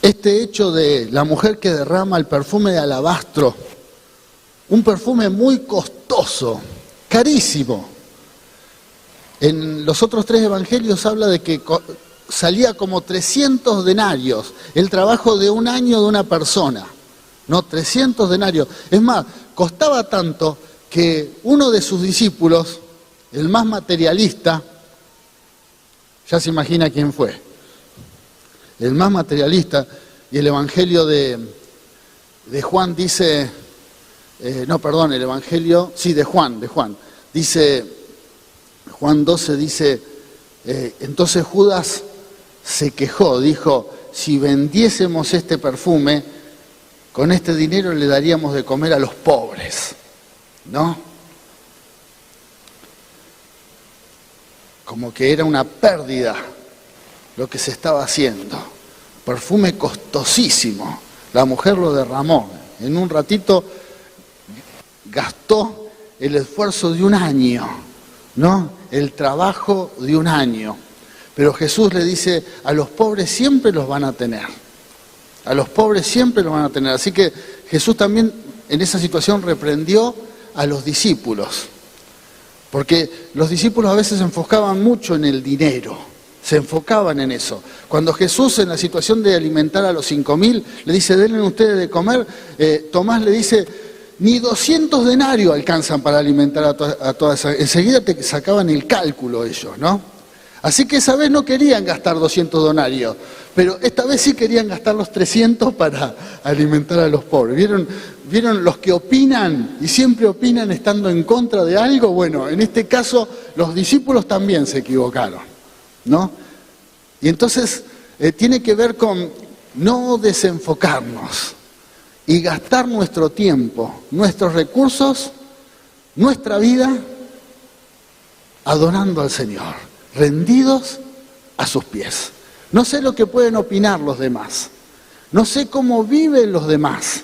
Este hecho de la mujer que derrama el perfume de alabastro, un perfume muy costoso, carísimo. En los otros 3 evangelios habla de que salía como 300 denarios, el trabajo de un año de una persona, ¿no? 300 denarios. Es más, costaba tanto que uno de sus discípulos, el más materialista, ya se imagina quién fue, el más materialista, y el evangelio de Juan dice, el evangelio, sí, de Juan, dice, Juan 12 dice, entonces Judas se quejó, dijo, si vendiésemos este perfume, con este dinero le daríamos de comer a los pobres, ¿no? Como que era una pérdida lo que se estaba haciendo. Perfume costosísimo. La mujer lo derramó. En un ratito gastó el esfuerzo de un año, ¿no? El trabajo de un año. Pero Jesús le dice, a los pobres siempre los van a tener. A los pobres siempre los van a tener. Así que Jesús también en esa situación reprendió a los discípulos. Porque los discípulos a veces se enfocaban mucho en el dinero. Se enfocaban en eso. Cuando Jesús en la situación de alimentar a los 5.000 le dice, denle ustedes de comer, Tomás le dice, ni 200 denarios alcanzan para alimentar a todas esas. Enseguida te sacaban el cálculo ellos, ¿no? Así que esa vez no querían gastar 200 denarios, pero esta vez sí querían gastar los 300 para alimentar a los pobres. ¿Vieron los que opinan y siempre opinan estando en contra de algo? Bueno, en este caso los discípulos también se equivocaron, ¿no? Y entonces tiene que ver con no desenfocarnos y gastar nuestro tiempo, nuestros recursos, nuestra vida adorando al Señor, rendidos a sus pies. No sé lo que pueden opinar los demás, no sé cómo viven los demás,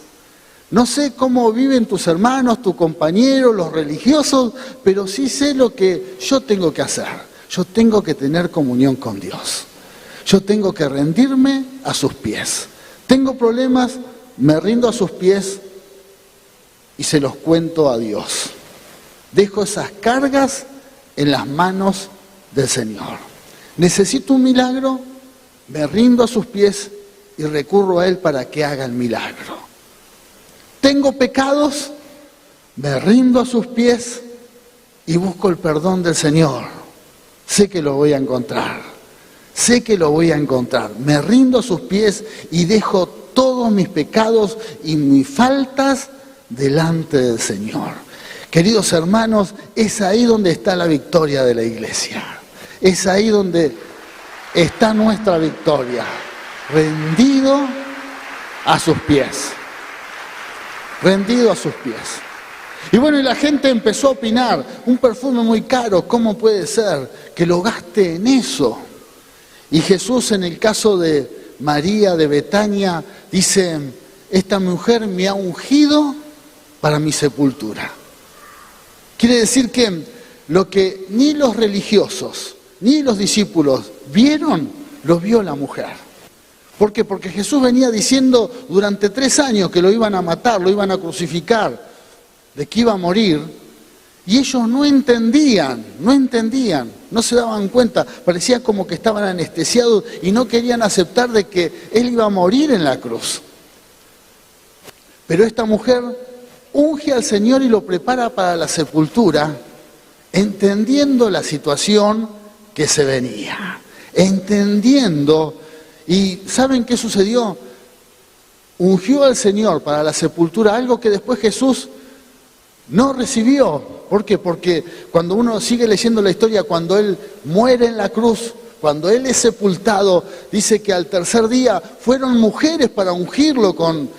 no sé cómo viven tus hermanos, tus compañeros, los religiosos, pero sí sé lo que yo tengo que hacer. Yo tengo que tener comunión con Dios. Yo tengo que rendirme a sus pies. Tengo problemas, me rindo a sus pies y se los cuento a Dios. Dejo esas cargas en las manos del Señor. Necesito un milagro, me rindo a sus pies y recurro a Él para que haga el milagro. Tengo pecados, me rindo a sus pies y busco el perdón del Señor. Sé que lo voy a encontrar, sé que lo voy a encontrar. Me rindo a sus pies y dejo todos mis pecados y mis faltas delante del Señor. Queridos hermanos, es ahí donde está la victoria de la iglesia. Es ahí donde está nuestra victoria. Rendido a sus pies. Rendido a sus pies. Y bueno, y la gente empezó a opinar, un perfume muy caro, ¿cómo puede ser que lo gaste en eso? Y Jesús, en el caso de María de Betania, dice, esta mujer me ha ungido para mi sepultura. Quiere decir que lo que ni los religiosos ni los discípulos vieron, lo vio la mujer. ¿Por qué? Porque Jesús venía diciendo durante 3 años que lo iban a matar, lo iban a crucificar, de que iba a morir, y ellos no entendían, no se daban cuenta, parecía como que estaban anestesiados y no querían aceptar de que Él iba a morir en la cruz. Pero esta mujer unge al Señor y lo prepara para la sepultura, entendiendo la situación que se venía, entendiendo. ¿Y saben qué sucedió? Ungió al Señor para la sepultura, algo que después Jesús no recibió. ¿Por qué? Porque cuando uno sigue leyendo la historia, cuando Él muere en la cruz, cuando Él es sepultado, dice que al tercer día fueron mujeres para ungirlo con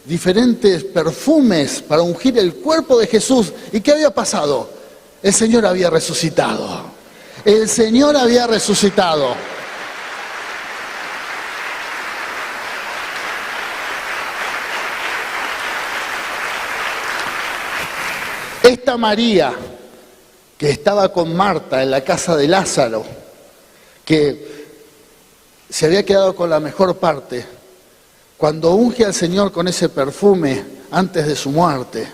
diferentes perfumes, para ungir el cuerpo de Jesús. ¿Y qué había pasado? El Señor había resucitado. El Señor había resucitado. Esta María, que estaba con Marta en la casa de Lázaro, que se había quedado con la mejor parte, cuando unge al Señor con ese perfume antes de su muerte,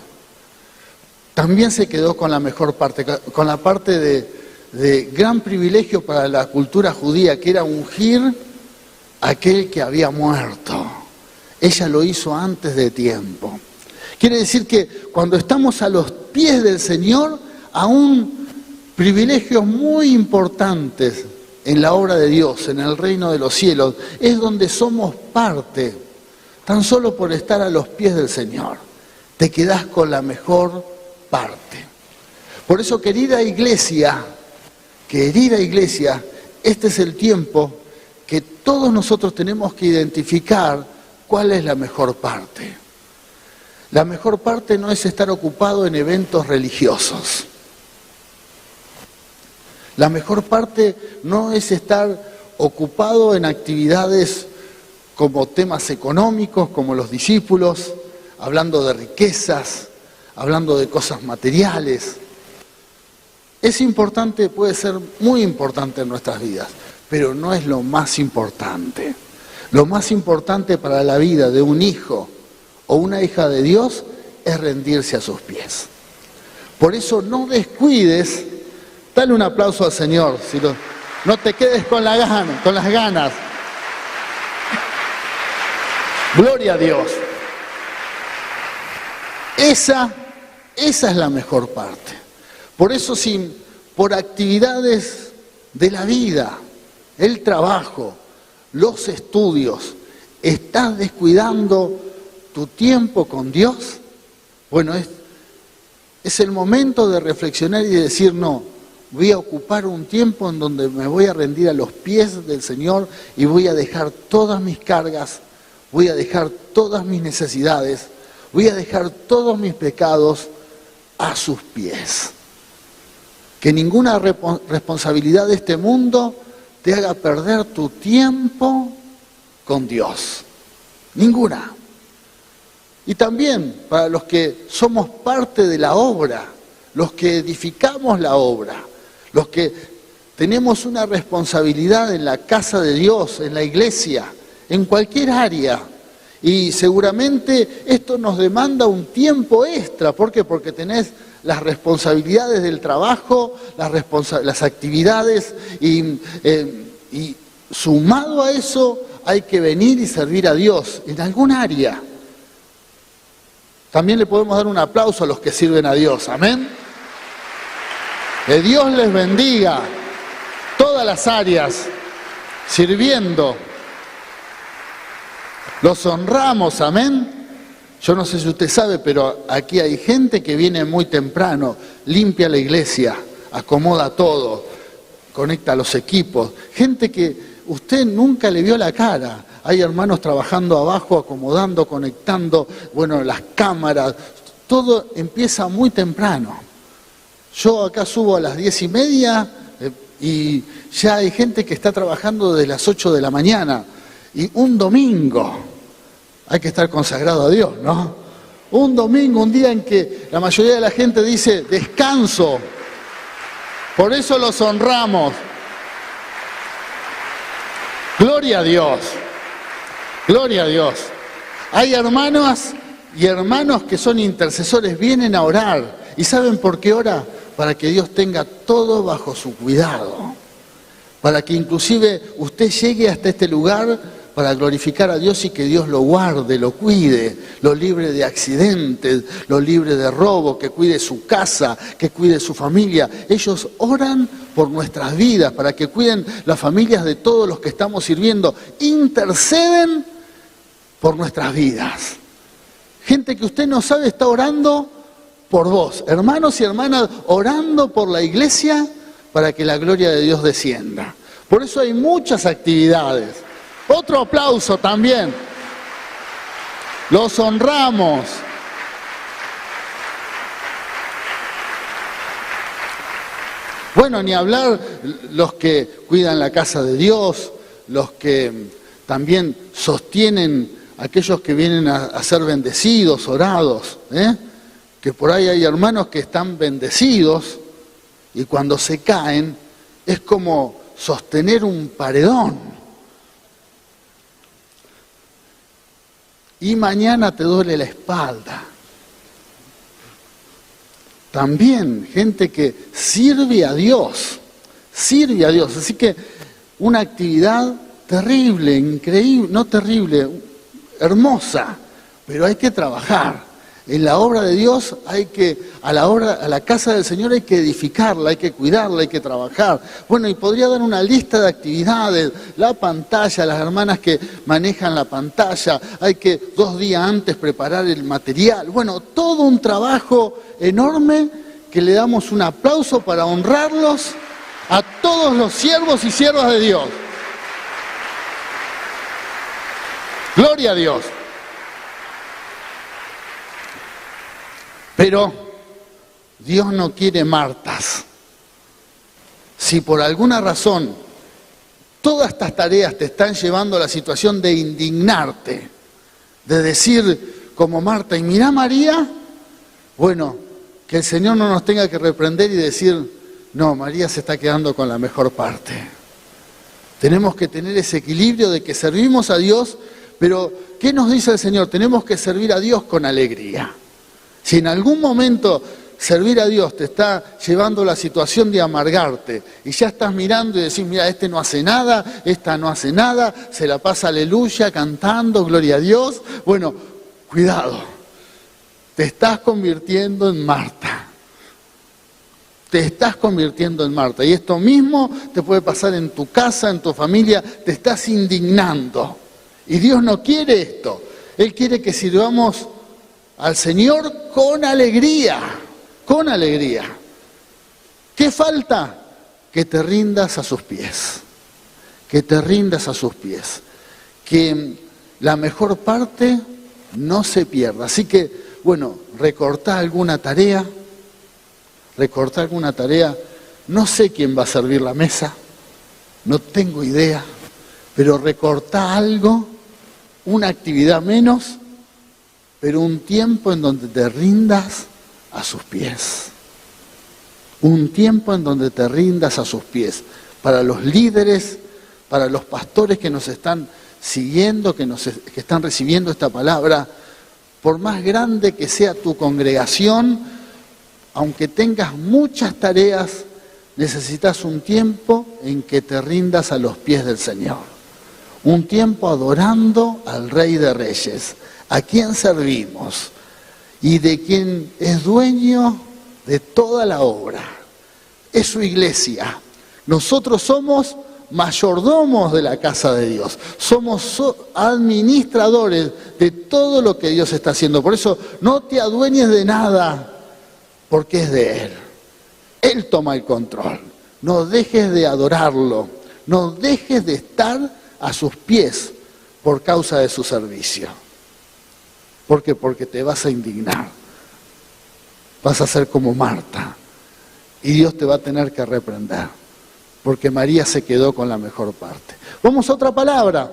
también se quedó con la mejor parte, con la parte de gran privilegio para la cultura judía, que era ungir a aquel que había muerto. Ella lo hizo antes de tiempo. Quiere decir que cuando estamos a los pies del Señor, aún privilegios muy importantes en la obra de Dios, en el reino de los cielos, es donde somos parte, tan solo por estar a los pies del Señor. Te quedás con la mejor parte. Por eso, querida iglesia, este es el tiempo que todos nosotros tenemos que identificar cuál es la mejor parte. La mejor parte no es estar ocupado en eventos religiosos. La mejor parte no es estar ocupado en actividades como temas económicos, como los discípulos, hablando de riquezas, hablando de cosas materiales. Es importante, puede ser muy importante en nuestras vidas, pero no es lo más importante. Lo más importante para la vida de un hijo o una hija de Dios es rendirse a sus pies. Por eso no descuides, dale un aplauso al Señor, no te quedes con las ganas. Gloria a Dios. Esa es la mejor parte. Por eso, por actividades de la vida, el trabajo, los estudios, estás descuidando tu tiempo con Dios, bueno, es el momento de reflexionar y de decir, no, voy a ocupar un tiempo en donde me voy a rendir a los pies del Señor y voy a dejar todas mis cargas, voy a dejar todas mis necesidades, voy a dejar todos mis pecados a sus pies. Que ninguna responsabilidad de este mundo te haga perder tu tiempo con Dios. Ninguna. Y también para los que somos parte de la obra, los que edificamos la obra, los que tenemos una responsabilidad en la casa de Dios, en la iglesia, en cualquier área. Y seguramente esto nos demanda un tiempo extra. ¿Por qué? Porque tenés las responsabilidades del trabajo, las actividades y sumado a eso hay que venir y servir a Dios en algún área. También le podemos dar un aplauso a los que sirven a Dios, amén. Que Dios les bendiga todas las áreas, sirviendo. Los honramos, amén. Yo no sé si usted sabe, pero aquí hay gente que viene muy temprano, limpia la iglesia, acomoda todo, conecta los equipos. Gente que usted nunca le vio la cara. Hay hermanos trabajando abajo, acomodando, conectando, bueno, las cámaras, todo empieza muy temprano. Yo acá subo a las 10:30 y ya hay gente que está trabajando desde las 8 de la mañana. Y un domingo, hay que estar consagrado a Dios, ¿no? Un domingo, un día en que la mayoría de la gente dice descanso. Por eso los honramos. Gloria a Dios. Gloria a Dios. Hay hermanas y hermanos que son intercesores, vienen a orar. ¿Y saben por qué ora? Para que Dios tenga todo bajo su cuidado. Para que inclusive usted llegue hasta este lugar para glorificar a Dios y que Dios lo guarde, lo cuide, lo libre de accidentes, lo libre de robo, que cuide su casa, que cuide su familia. Ellos oran por nuestras vidas, para que cuiden las familias de todos los que estamos sirviendo. Interceden por nuestras vidas. Gente que usted no sabe está orando por vos. Hermanos y hermanas orando por la iglesia para que la gloria de Dios descienda. Por eso hay muchas actividades. Otro aplauso también. Los honramos. Bueno, ni hablar los que cuidan la casa de Dios, los que también sostienen a aquellos que vienen a ser bendecidos, orados, que por ahí hay hermanos que están bendecidos y cuando se caen es como sostener un paredón. Y mañana te duele la espalda. También gente que sirve a Dios. Sirve a Dios. Así que una actividad terrible, increíble, no terrible, hermosa, pero hay que trabajar. En la obra de Dios a la casa del Señor hay que edificarla, hay que cuidarla, hay que trabajar. Bueno, y podría dar una lista de actividades, la pantalla, las hermanas que manejan la pantalla, hay que 2 días antes preparar el material. Bueno, todo un trabajo enorme que le damos un aplauso para honrarlos a todos los siervos y siervas de Dios. Gloria a Dios. Pero Dios no quiere Martas. Si por alguna razón todas estas tareas te están llevando a la situación de indignarte, de decir como Marta, y mirá María, bueno, que el Señor no nos tenga que reprender y decir, no, María se está quedando con la mejor parte. Tenemos que tener ese equilibrio de que servimos a Dios, pero ¿qué nos dice el Señor? Tenemos que servir a Dios con alegría. Si en algún momento servir a Dios te está llevando a la situación de amargarte y ya estás mirando y decís, mira, este no hace nada, esta no hace nada, se la pasa aleluya, cantando, gloria a Dios. Bueno, cuidado, te estás convirtiendo en Marta. Te estás convirtiendo en Marta. Y esto mismo te puede pasar en tu casa, en tu familia, te estás indignando. Y Dios no quiere esto. Él quiere que sirvamos al Señor con alegría, con alegría. ¿Qué falta? Que te rindas a sus pies, que te rindas a sus pies, que la mejor parte no se pierda. Así que, bueno, recortá alguna tarea, no sé quién va a servir la mesa, no tengo idea, pero recortá algo, una actividad menos, pero un tiempo en donde te rindas a sus pies. Un tiempo en donde te rindas a sus pies. Para los líderes, para los pastores que nos están siguiendo, que están recibiendo esta palabra, por más grande que sea tu congregación, aunque tengas muchas tareas, necesitas un tiempo en que te rindas a los pies del Señor. Un tiempo adorando al Rey de Reyes. ¿A quién servimos? Y de quien es dueño de toda la obra. Es su iglesia. Nosotros somos mayordomos de la casa de Dios. Somos administradores de todo lo que Dios está haciendo. Por eso no te adueñes de nada, porque es de Él. Él toma el control. No dejes de adorarlo. No dejes de estar a sus pies por causa de su servicio. ¿Por qué? Porque te vas a indignar. vas a ser como Marta. Y Dios te va a tener que reprender, porque María se quedó con la mejor parte. Vamos a otra palabra.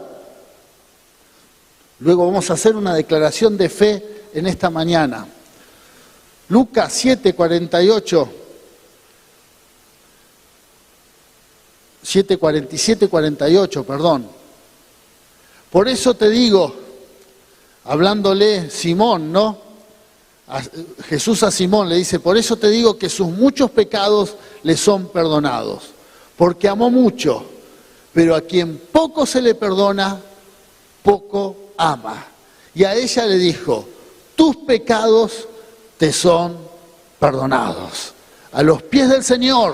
Luego vamos a hacer una declaración de fe en esta mañana. Lucas 7:47, 48, perdón. Por eso te digo, hablándole Simón, ¿no? Jesús a Simón le dice, por eso te digo que sus muchos pecados le son perdonados, porque amó mucho, pero a quien poco se le perdona, poco ama. Y a ella le dijo, tus pecados te son perdonados. A los pies del Señor,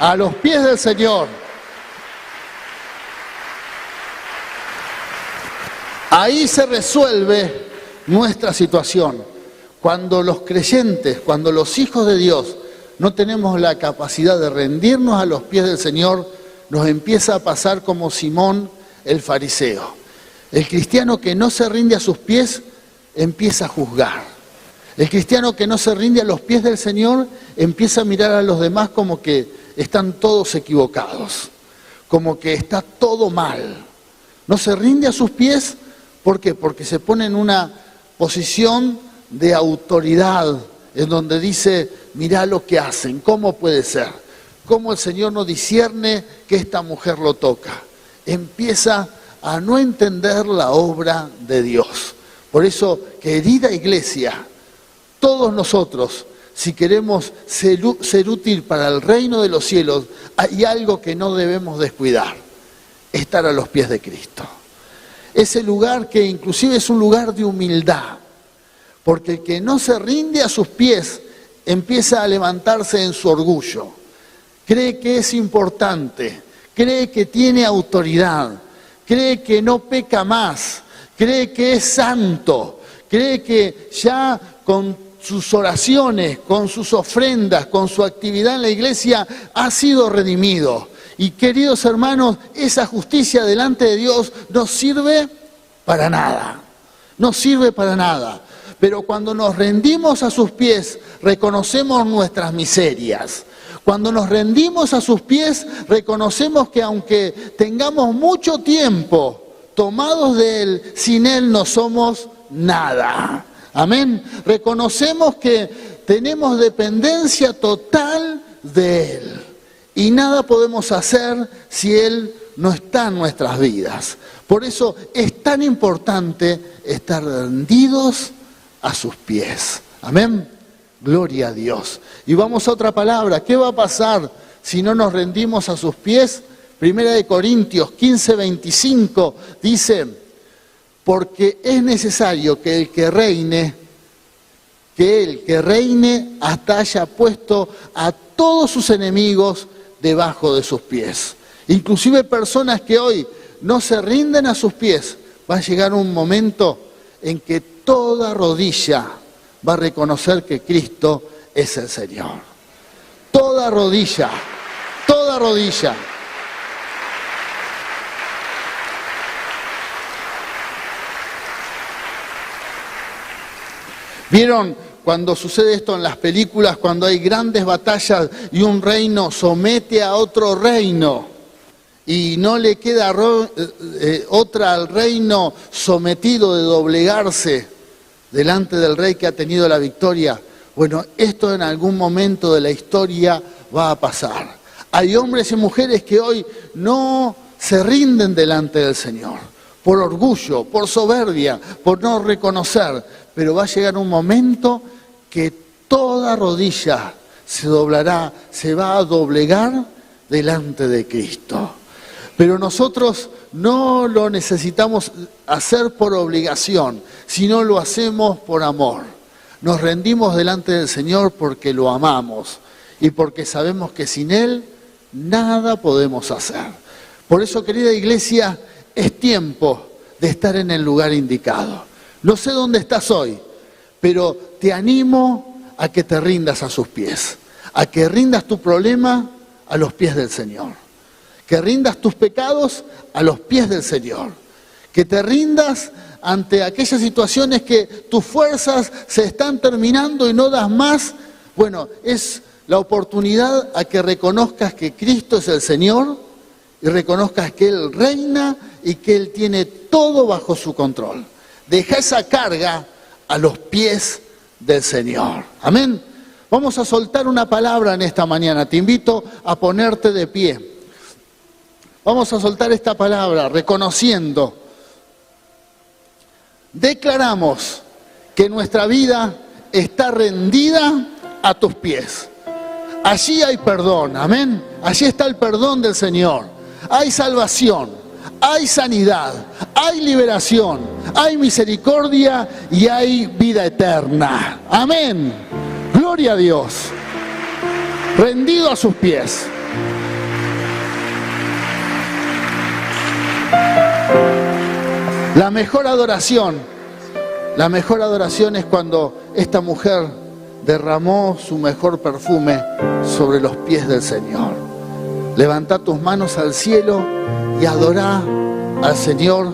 a los pies del Señor. Ahí se resuelve nuestra situación. Cuando los creyentes, cuando los hijos de Dios no tenemos la capacidad de rendirnos a los pies del Señor, nos empieza a pasar como Simón el fariseo. El cristiano que no se rinde a sus pies empieza a juzgar. El cristiano que no se rinde a los pies del Señor empieza a mirar a los demás como que están todos equivocados, como que está todo mal. No se rinde a sus pies, ¿por qué? Porque se pone en una posición de autoridad, en donde dice, mirá lo que hacen, ¿cómo puede ser? ¿Cómo el Señor no discierne que esta mujer lo toca? Empieza a no entender la obra de Dios. Por eso, querida iglesia, todos nosotros, si queremos ser útil para el reino de los cielos, hay algo que no debemos descuidar, estar a los pies de Cristo. Ese lugar que inclusive es un lugar de humildad, porque el que no se rinde a sus pies empieza a levantarse en su orgullo, cree que es importante, cree que tiene autoridad, cree que no peca más, cree que es santo, cree que ya con sus oraciones, con sus ofrendas, con su actividad en la iglesia ha sido redimido. Y queridos hermanos, esa justicia delante de Dios no sirve para nada, no sirve para nada. Pero cuando nos rendimos a sus pies, reconocemos nuestras miserias. Cuando nos rendimos a sus pies, reconocemos que aunque tengamos mucho tiempo tomados de Él, sin Él no somos nada. Amén. Reconocemos que tenemos dependencia total de Él. Y nada podemos hacer si Él no está en nuestras vidas. Por eso es tan importante estar rendidos a sus pies. Amén. Gloria a Dios. Y vamos a otra palabra. ¿Qué va a pasar si no nos rendimos a sus pies? 1 Corintios 15:25 dice, porque es necesario que el que reine hasta haya puesto a todos sus enemigos debajo de sus pies. Inclusive personas que hoy no se rinden a sus pies, va a llegar un momento en que toda rodilla va a reconocer que Cristo es el Señor. Toda rodilla, toda rodilla. ¿Vieron cuando sucede esto en las películas, cuando hay grandes batallas y un reino somete a otro reino y no le queda otra al reino sometido de doblegarse delante del rey que ha tenido la victoria? Bueno, esto en algún momento de la historia va a pasar. Hay hombres y mujeres que hoy no se rinden delante del Señor, por orgullo, por soberbia, por no reconocer, pero va a llegar un momento que toda rodilla se doblará, se va a doblegar delante de Cristo. Pero nosotros no lo necesitamos hacer por obligación, sino lo hacemos por amor. Nos rendimos delante del Señor porque lo amamos y porque sabemos que sin Él nada podemos hacer. Por eso, querida iglesia, es tiempo de estar en el lugar indicado. No sé dónde estás hoy, pero te animo a que te rindas a sus pies, a que rindas tu problema a los pies del Señor, que rindas tus pecados a los pies del Señor, que te rindas ante aquellas situaciones que tus fuerzas se están terminando y no das más, bueno, es la oportunidad a que reconozcas que Cristo es el Señor y reconozcas que Él reina y que Él tiene todo bajo su control. Deja esa carga a los pies del Señor. Amén. Vamos a soltar una palabra en esta mañana. Te invito a ponerte de pie. Vamos a soltar esta palabra reconociendo. Declaramos que nuestra vida está rendida a tus pies. Allí hay perdón, amén. Allí está el perdón del Señor. Hay salvación, hay sanidad, hay liberación, hay misericordia y hay vida eterna. Amén. Gloria a Dios. Rendido a sus pies. La mejor adoración es cuando esta mujer derramó su mejor perfume sobre los pies del Señor. Levantá tus manos al cielo y adorá al Señor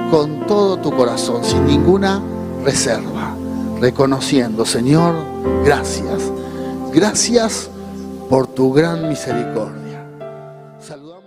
con todo tu corazón, sin ninguna reserva, reconociendo, Señor, gracias. Gracias por tu gran misericordia. Saludamos.